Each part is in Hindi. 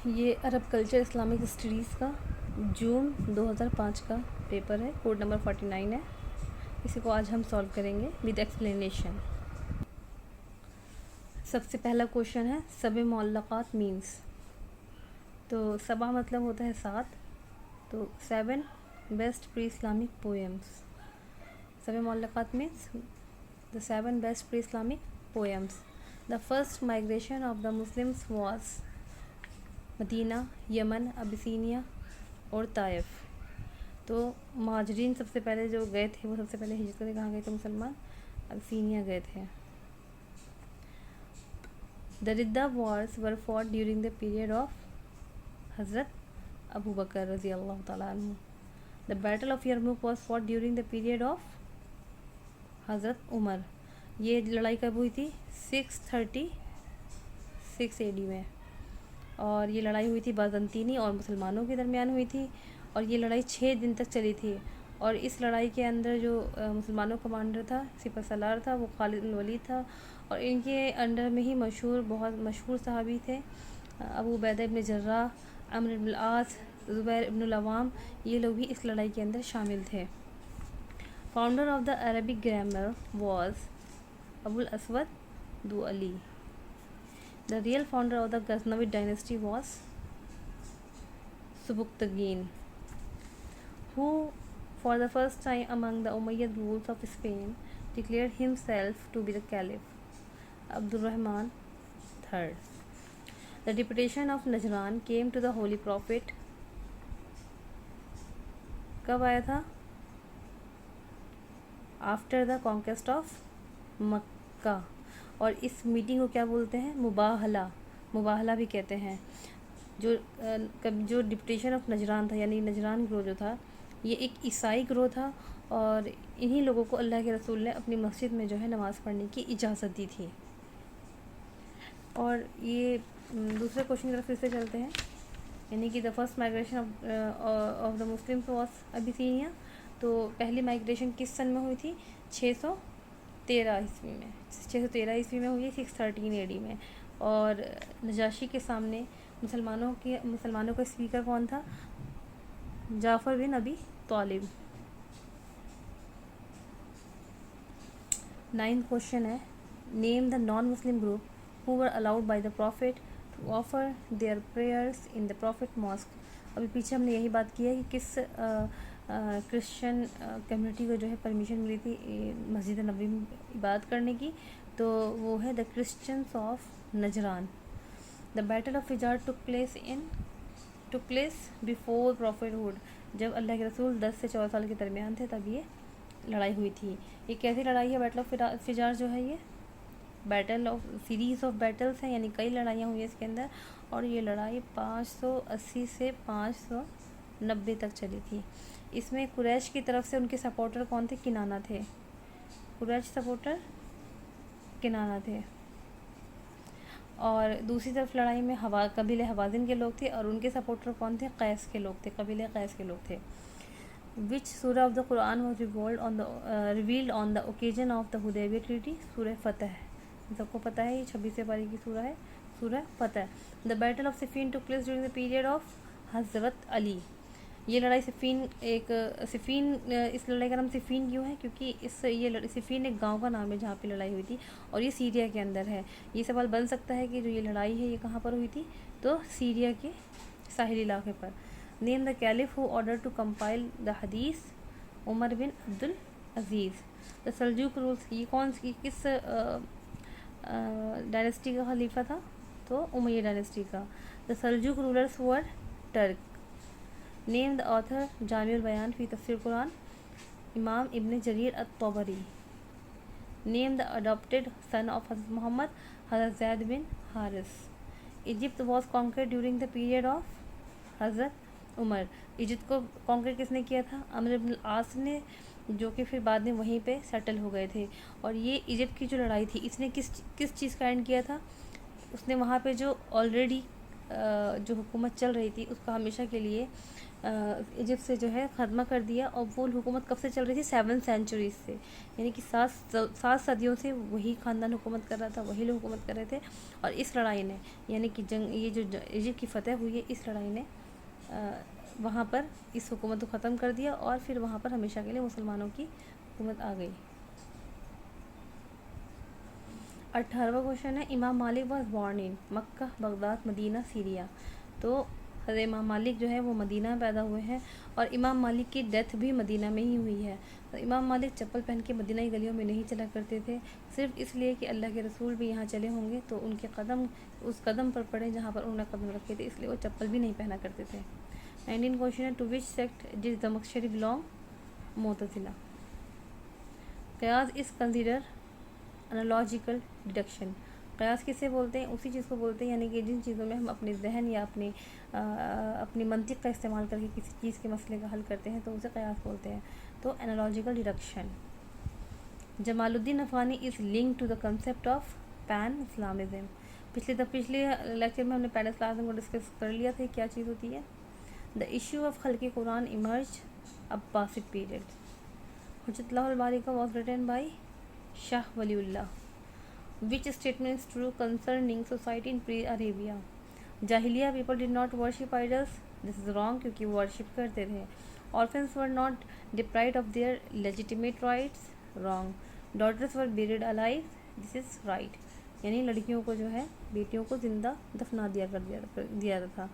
ये अरब कल्चर इस्लामिक स्टडीज़ का जून 2005 का पेपर है। कोड नंबर 49 है। इसी को आज हम सॉल्व करेंगे विद एक्सप्लेनेशन। सबसे पहला क्वेश्चन है सब मुअल्लक़ात मीन्स। तो सबा मतलब होता है 7, तो 7 बेस्ट प्री इस्लामिक पोएम्स। सब Muallaqat means the 7 best pre Islamic poems. The first migration of the Muslims was Medina, Yemen, Abyssinia और ताइफ। तो महाजरीन सबसे पहले जो गए थे वो सबसे पहले हिजरत करके कहाँ गए थे? मुसलमान अबिसीनिया गए थे। The Ridda wars were fought during the period of हज़रत अबू बकर रज़ी अल्लाह ताला अन्हु। The battle of Yarmuk was fought during the period of हज़रत उमर। ये लड़ाई कब हुई थी? 636 AD में। और ये लड़ाई हुई थी बाज़ंतीनी और मुसलमानों के दरमियान हुई थी, और ये लड़ाई 6 दिन तक चली थी। और इस लड़ाई के अंदर जो मुसलमानों का कमांडर था, सिपह सलार था, वो खालिद बिन वलीद था। और इनके अंडर में ही बहुत मशहूर सहाबी थे अबू उबैदा इब्न जर्राह, अम्र इब्न आस, ज़ुबैर इब्न अवाम। ये लोग भी इस लड़ाई के अंदर शामिल थे। Founder of the Arabic grammar was Abul Aswad Duali. The real founder of the Ghaznavid dynasty was Subukhtagin, who, for the first time among the Umayyad rulers of Spain, declared himself to be the Caliph, Abdurrahman III. The deputation of Najran came to the Holy Prophet. कब आया था? After the conquest of Makkah. और इस मीटिंग को क्या बोलते हैं? मुबाहला भी कहते हैं। जो डिप्यूटेशन ऑफ नजरान था, यानी नजरान ग्रोह जो था, ये एक ईसाई ग्रोह था। और इन्हीं लोगों को अल्लाह के रसूल ने अपनी मस्जिद में जो है नमाज़ पढ़ने की इजाज़त दी थी। और ये दूसरे क्वेश्चन की तरफ फिर से चलते हैं, यानी कि the first migration of the Muslims was Abyssinia. तो पहली माइग्रेशन किस सन में हुई थी? 613 ईस्वी में। 613 ईस्वी में हुई है, 613 AD में। और नजाशी के सामने मुसलमानों का स्पीकर कौन था? Jafar bin Abi Talib. 9th question है name the non Muslim group who were allowed by the prophet to offer their prayers in the prophet mosque. अभी पीछे हमने यही बात की है कि किस क्रिश्चियन कम्युनिटी को जो है परमिशन मिली थी मस्जिद नबी में इबादत करने की। तो वो है the Christians of Najran. The battle of Fijar took place before prophethood. जब अल्लाह के रसूल 10 से 14 साल के दरमियान थे तब ये लड़ाई हुई थी। ये कैसी लड़ाई है? बैटल ऑफ फिजार जो है ये battle of series of battles हैं, यानी कई लड़ाइयाँ हुई है इसके अंदर। और ये लड़ाई 580 से 590 तक चली थी। इसमें कुरैश की तरफ से उनके सपोर्टर कौन थे? किनाना थे। कुरैश सपोर्टर किनाना थे। और दूसरी तरफ लड़ाई में कबीले हवाज़िन के लोग थे, और उनके सपोर्टर कौन थे? कैस के लोग थे, कबीले कैस के लोग थे। Which surah of the Quran was revealed on the occasion of the Hudaibiya treaty? Surah Fath. सबको पता है, ये 26वें पारी की सूरा है, सूरह फतह। The battle of Siffin took place during the period of हज़रत अली। ये लड़ाई सिफीन इस लड़ाई का नाम सिफीन क्यों है? क्योंकि सिफीन एक गांव का नाम है जहाँ पे लड़ाई हुई थी, और ये सीरिया के अंदर है। ये सवाल बन सकता है कि जो ये लड़ाई है ये कहाँ पर हुई थी? तो सीरिया के साहिली इलाके पर। Name the caliph who order to compile the hadith? Umar bin Abdul Aziz. The Seljuk rules. ये किस डायनेस्टी का खलीफा था? तो उमैया डायनेस्टी का। The Seljuk rulers were Turk. Name the author Jamiul Bayan fi Tafsir Quran? Imam Ibn Jarir at Tabari. Name the adopted son of हज़रत मोहम्मद? हज़रत Zaid bin Haris. Egypt was conquered during the period of हज़रत उमर। इजिप्ट को कॉन्क्रेड किसने किया था? अम्र इब्न आस ने, जो कि फिर बाद में वहीं पे सेटल हो गए थे। और ये इजिप्ट की जो लड़ाई थी, इसने किस चीज़ का एंड किया था? उसने वहाँ पे जो ऑलरेडी जो हुकूमत चल रही थी उसको हमेशा के लिए इजिप्ट से जो है ख़त्म कर दिया। और वो हुकूमत कब से चल रही थी? 7 सेंचुरीज से, यानी कि 7 सदियों से वही ख़ानदान हुकूमत कर रहा था, वही लोग हुकूमत कर रहे थे। और इस लड़ाई ने, यानी कि जंग, ये जो इजिप्ट की फ़तह हुई है, इस लड़ाई ने वहाँ पर इस हुकूमत को ख़त्म कर दिया और फिर वहाँ पर हमेशा के लिए मुसलमानों की हुकूमत आ गई। 18वां क्वेश्चन है, Imam Malik was born in Mecca, Baghdad, Medina, Syria. तो हज़रत इमाम मालिक जो है वो मदीना में पैदा हुए हैं और इमाम मालिक की डेथ भी मदीना में ही हुई है। तो इमाम मालिक चप्पल पहन के मदीना की गलियों में नहीं चला करते थे, सिर्फ इसलिए कि अल्लाह के रसूल भी यहाँ चले होंगे तो उनके कदम उस कदम पर पड़े जहाँ पर उन्होंने कदम रखे थे, इसलिए वो चप्पल भी नहीं पहना करते थे। 19 क्वेश्चन है, to which sect did Zamakhshari belong? Mutazila. Qiyas is consider analogical deduction. क़यास किसे बोलते हैं? उसी चीज़ को बोलते हैं, यानी कि जिन चीज़ों में हम अपने जहन या अपनी मंतिक़ का इस्तेमाल करके किसी चीज़ के मसले का हल करते हैं तो उसे क़यास बोलते हैं। तो analogical deduction. Jamaluddin Afghani is link to the concept of pan Islamism. पिछले लेक्चर में हमने पैन इस्लामिज़म को डिस्कस कर लिया था, क्या चीज़ होती है। The issue of khalq Quran emerge Abbasid period. Hujjatullah al Baligha was written by Shah Waliullah. Which statement is true concerning society in pre-Arabia? Jahiliya people did not worship idols. This is wrong क्योंकि वो worship करते थे। Orphans were not deprived of their legitimate rights. Wrong. Daughters were buried alive. This is right. यानी लड़कियों को जो है बेटियों को जिंदा दफना दिया था।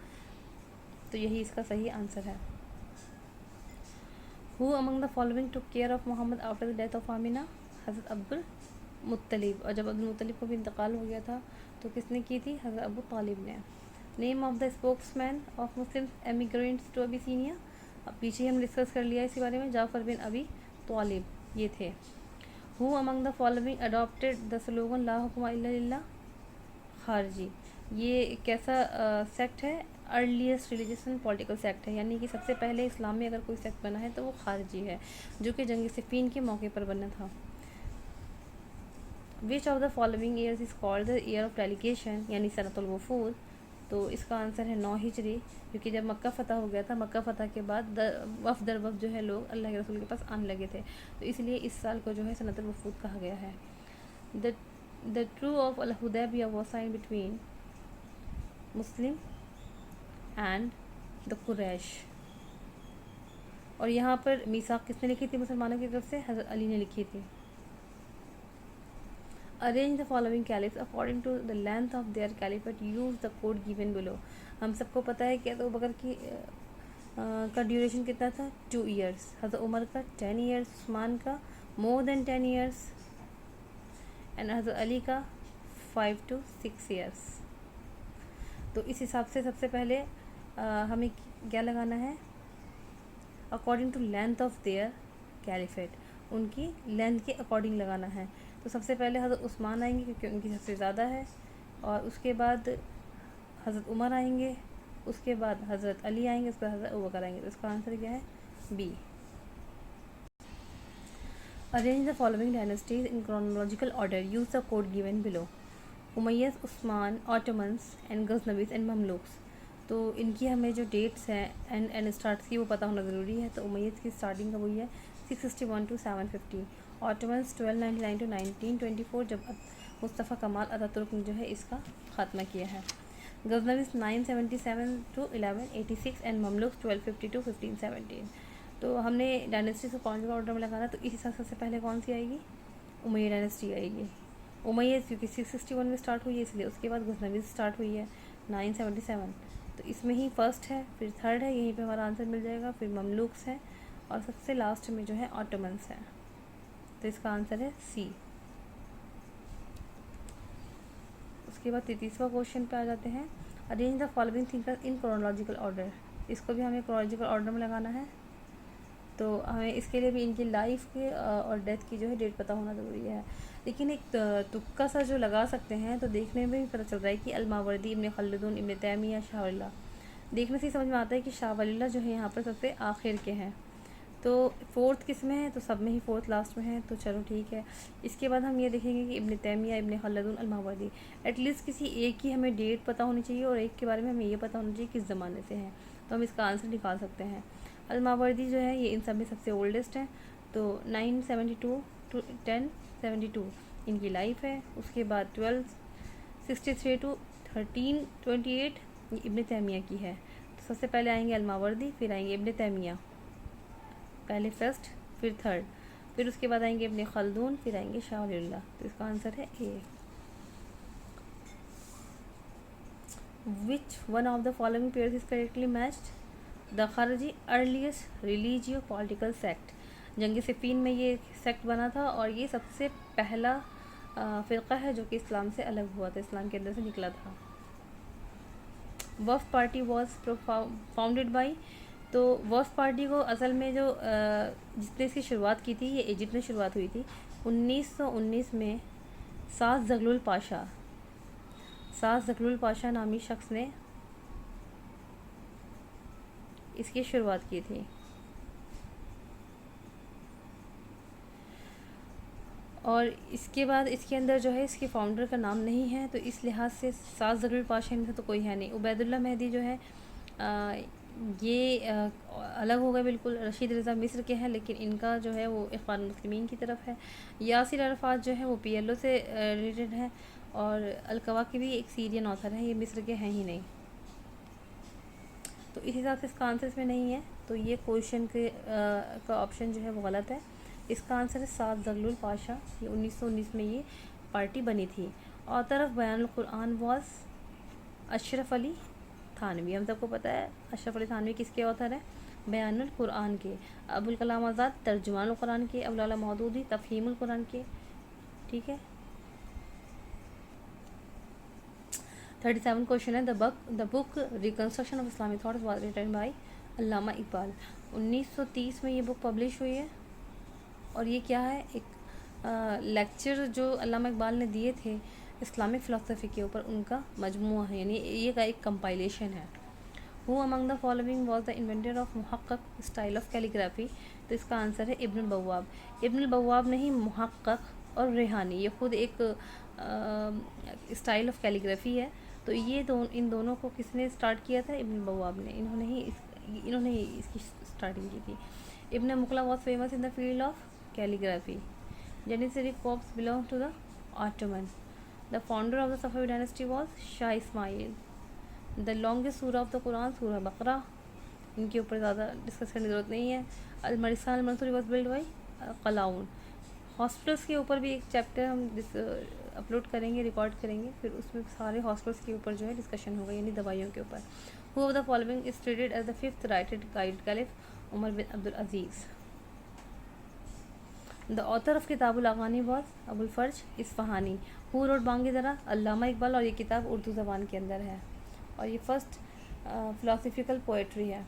तो यही इसका सही आंसर है। Who among the following took care of Muhammad after the death of Amina? हज़रत अब्दुल मुत्तलिब। और जब अब्दुल मुत्तलिब को भी इंतकाल हो गया था तो किसने की थी? हज़रत अबू तालिब ने। Name of the spokesman of Muslim emigrants to Abyssinia. अब पीछे हम डिस्कस कर लिया इसी बारे में, जाफ़र बिन अबी तालिब ये थे। Who among the following adopted the slogan ला हुक्म इल्ला लिल्लाह? खारजी। ये कैसा सेक्ट है? Earliest religious and political sect है, यानी कि सबसे पहले इस्लाम में अगर कोई सेक्ट बना है तो वो खारजी है, जो कि जंग सिफ़ीन के मौके पर बना था। Which of the following years is called the year of delegation, यानी सनतुल वफूद? तो इसका आंसर है 9 हिजरी, क्योंकि जब मक्का फ़तह हो गया था, मक्का फ़तह के बाद वफ़द दर वफ़द जो है लोग अल्लाह के रसूल के पास आने लगे थे, तो इसलिए इस साल को जो है सनतुल वफूद कहा गया है। The truce of al Hudaibiya was sign between Muslim and the Quraish. और यहाँ पर मीसाक किसने लिखी थी मुसलमानों की तरफ से? हज़रत अली ने लिखी थी। Arrange the following caliphs according to the length of their caliphate, use the code given below. हम सबको पता है कि हज़रत अबू बकर की का ड्यूरेशन कितना था? 2 ईयर्स। हज़रत उमर का 10 ईयर्स, उस्मान का मोर देन 10 ईयर्स एंड हज़रत अली का 5 to 6 ईयर्स। तो इस हिसाब से सबसे पहले हमें क्या लगाना है? According to length of their caliphate, उनकी लेंथ के अकॉर्डिंग लगाना है। तो सबसे पहले हज़रत उस्मान आएंगे क्योंकि उनकी सबसे ज़्यादा है, और उसके बाद हज़रत उमर आएंगे, उसके बाद हज़रत अली आएंगे, उसके बाद हज़रत अबू बकर आएंगे। तो इसका आंसर क्या है? B. Arrange the following dynasties in chronological order, use the code given below. Umayyads, Usman, Ottomans and Ghaznavids and Mamluks. तो इनकी हमें जो डेट्स हैं एंड स्टार्ट की वो पता होना ज़रूरी है। तो उमय्यस की स्टार्टिंग कब हुई है? 661 to 750। ऑटोमन्स 1299 to 1924, जब मुस्तफ़ा कमाल अतातुर्क ने जो है इसका ख़ात्मा किया है। गज़नवीज़ 977 to 1186 एंड ममलूक्स 1250 to 1517। तो हमने डायनेस्टी को कौन सा ऑर्डर में लगाना, तो इस हिसाब से सबसे पहले कौन सी आएगी? उमय्या डायनेस्टी आएगी। उमय्या क्योंकि 661 में स्टार्ट हुई है इसलिए, उसके बाद गज़नवीज़ स्टार्ट हुई है 977, तो इसमें ही फर्स्ट है, फिर थर्ड है, यहीं पे हमारा आंसर मिल जाएगा, फिर ममलूक्स है और सबसे लास्ट में जो है ऑटोमन्स है। तो इसका आंसर है सी। उसके बाद 33वां क्वेश्चन पे आ जाते हैं। Arrange the following thinkers in chronological order. इसको भी हमें क्रोनोलॉजिकल ऑर्डर में लगाना है, तो हमें इसके लिए भी इनकी लाइफ के और डेथ की जो है डेट पता होना ज़रूरी है। लेकिन एक तुक्का सा जो लगा सकते हैं, तो देखने में भी पता चल रहा है कि अल-मावर्दी, इब्न खल्दून, इब्न तैमिया, शाह वलील्लाह। देखने से ही समझ में आता है कि शाह वलील्लाह जो है यहाँ पर सबसे आखिर के हैं। तो फोर्थ किस में है, तो सब में ही फोर्थ लास्ट में है, तो चलो ठीक है। इसके बाद हम ये देखेंगे कि इब्न तैमिया, इब्न खलदुन, अल-मावरदी, एटलीस्ट किसी एक की हमें डेट पता होनी चाहिए और एक के बारे में हमें ये पता होना चाहिए किस ज़माने से हैं, तो हम इसका आंसर निकाल सकते हैं। अल-मावरदी जो है ये इन सब में सबसे ओल्डेस्ट है, तो 972 टू 1072 इनकी लाइफ है। उसके बाद 1263 टू 1328 ये इब्न तैमिया की है। तो सबसे पहले आएंगे अल-मावरदी, फिर आएंगे इब्न तैमिया, पहले फर्स्ट फिर थर्ड, फिर उसके बाद आएंगे इब्न खलदून, फिर आएंगे शाह वलीउल्लाह। तो इसका आंसर है A. Which one of the following pairs is correctly matched? The Kharji earliest religio political sect, जंग सिफ़ीन में ये सेक्ट बना था और ये सबसे पहला फ़िरक़ा है जो कि इस्लाम से अलग हुआ था, इस्लाम के अंदर से निकला था। वफ़ पार्टी वॉज फाउंडेड बाई, तो वफ़ पार्टी को असल में जो जिसने इसकी शुरुआत की थी, ये इजिप्ट में शुरुआत हुई थी 1919 में। साद ज़गलुल पाशा नामी शख्स ने इसकी शुरुआत की थी। और इसके बाद इसके अंदर जो है इसके फाउंडर का नाम नहीं है, तो इस लिहाज से साद ज़गलुल पाशा इनसे तो कोई है नहीं। उबैदुल्लाह मेहदी जो है ये अलग हो गए बिल्कुल। रशीद रज़ा मिस्र के हैं, लेकिन इनका जो है वो इख़वान मुस्लिमीन की तरफ है। यासिर अरफ़ात जो है वो PLO से रिलेटेड है, और अल-कवाकिबी एक सीरियन ऑथर है, ये मिस्र के हैं ही नहीं। तो इस हिसाब से इसका आंसर इसमें नहीं है, तो ये क्वेश्चन के का ऑप्शन जो है वो गलत है। इसका आंसर है साद ज़गलुल पाशा, ये 1919 में ये पार्टी बनी थी। Author of Bayanul Quran was Ashraf Ali Thanvi, हम सबको पता है अशरफ अली थानवी किसके ऑथर है, बयानुल कुरान के। अबुल कलाम आज़ाद तर्जुमानुल कुरान के। अबुल आला मौदूदी तफ़हीमुल कुरान के। ठीक है। 37 क्वेश्चन है, the book reconstruction of Islamic thought was written by Allama Iqbal. 1930 में ये बुक पब्लिश हुई है, और ये क्या है, एक लेक्चर जो अल्लामा इकबाल ने दिए थे इस्लामिक फ़िलासफ़ी के ऊपर, उनका मजमूआ है, यानी ये का एक कंपाइलेशन है। Who among the following was the inventor of muhaqqaq style of calligraphy? तो इसका आंसर है इब्नुल बव्वाब। इब्नुल बव्वाब नहीं, मुहक्कक और रेहानी ये खुद एक स्टाइल ऑफ कैलीग्राफी है। तो ये इन दोनों को किसने स्टार्ट किया था? इब्नुल बव्वाब ने। इन्होंने ही इसकी स्टार्टिंग की थी। Ibn Muqla was famous in the field of calligraphy. Janissary corps belong to the Ottoman. The founder of the Safavi dynasty was Shah Ismail. The longest Sura of the Quran Sura Baqara, इनके ऊपर ज़्यादा डिस्कस करने की ज़रूरत नहीं है। अल-मरिसान अल-मंसूरी वॉज बिल्ड बाई कलाउन। हॉस्पिटल्स के ऊपर भी एक चैप्टर हम अपलोड करेंगे, रिकॉर्ड करेंगे, फिर उसमें सारे हॉस्पिटल्स के ऊपर जो है डिस्कशन होगा, यानी दवाइयों के ऊपर। Who of the following is treated as the fifth righted guide caliph Umar bin Abdul Aziz. The author of Kitabul Aghani was Abul Faraj Isfahani. Who wrote बांगी ज़रा? अल्लामा इकबाल, और ये किताब उर्दू ज़बान के अंदर है, और ये फर्स्ट फ़िलासफ़िकल पोएट्री है।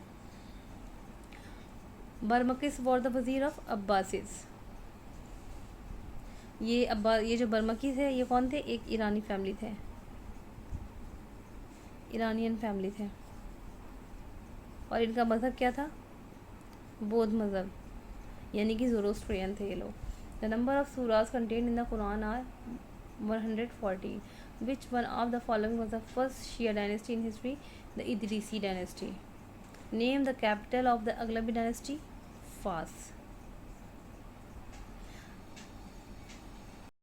बरमकिस वॉर द वज़ीर ऑफ अब्बासिस। ये जो बरमकिस है ये कौन थे? एक ईरानी फैमिली थे, ईरानियन फैमिली थे, और इनका मज़हब क्या था? बौद्ध मज़हब, यानी कि ज़ोरोस्ट्रियन थे ये लोग। The number of Suras content in the Quran are 140. Which one of the following was the first Shia dynasty in history? The Idrisi dynasty. Name the capital of the Aghlabi dynasty. Fas.